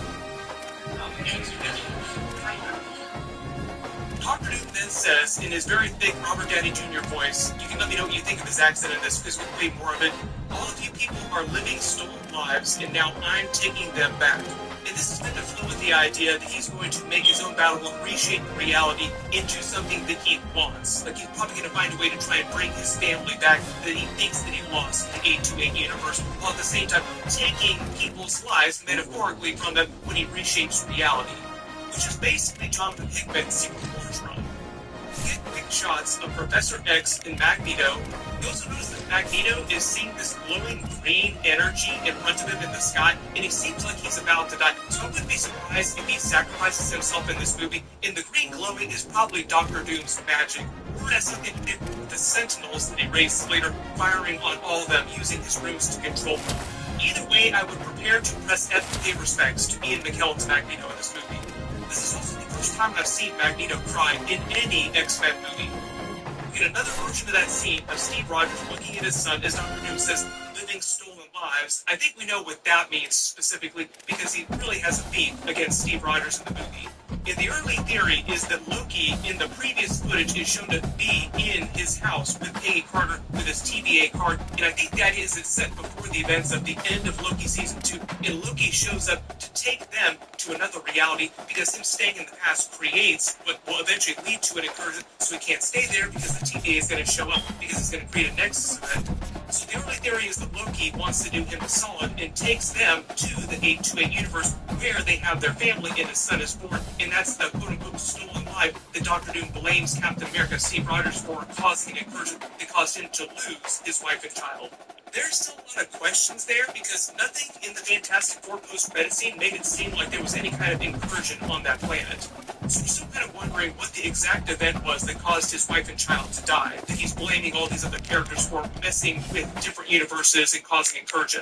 Doctor Doom then says, in his very thick Robert Downey Jr. voice, you can let me know what you think of his accent in this, because we'll play more of it. All of you people are living stolen lives, and now I'm taking them back. And this is meant to flow with the idea that he's going to make his own battle and reshape reality into something that he wants. Like, he's probably going to find a way to try and bring his family back that he thinks that he lost in the 828 universe, while at the same time taking people's lives metaphorically from them when he reshapes reality. Which is basically Jonathan Hickman's Secret Wars run. We get quick shots of Professor X and Magneto. You also notice that Magneto is seeing this glowing green energy in front of him in the sky, and he seems like he's about to die. So I wouldn't be surprised if he sacrifices himself in this movie, and the green glowing is probably Doctor Doom's magic. Or it has something to do with the Sentinels that he raised later, firing on all of them, using his rooms to control them. Either way, I would prepare to press FK respects to Ian McKellen's Magneto in this movie. This is also the first time I've seen Magneto cry in any X-Men movie. We get another version of that scene of Steve Rogers looking at his son as Dr. Doom says, living stolen lives. I think we know what that means specifically because he really has a beef against Steve Rogers in the movie. And the early theory is that Loki in the previous footage is shown to be in his house with Peggy Carter with his TVA card, and I think the idea is it's set before the events of the end of Loki Season 2, and Loki shows up to take them to another reality because him staying in the past creates what will eventually lead to an incursion, so he can't stay there because the TVA is going to show up because it's going to create a Nexus event. So the early theory is that Loki wants to do him a solid and takes them to the 828 universe where they have their family and his son is born, and that's the quote-unquote stolen life that Doctor Doom blames Captain America, Steve Rogers, for causing an incursion that caused him to lose his wife and child. There's still a lot of questions there because nothing in the Fantastic Four post-credit scene made it seem like there was any kind of incursion on that planet. So we're still kind of wondering what the exact event was that caused his wife and child to die, that he's blaming all these other characters for messing with different universes and causing incursion.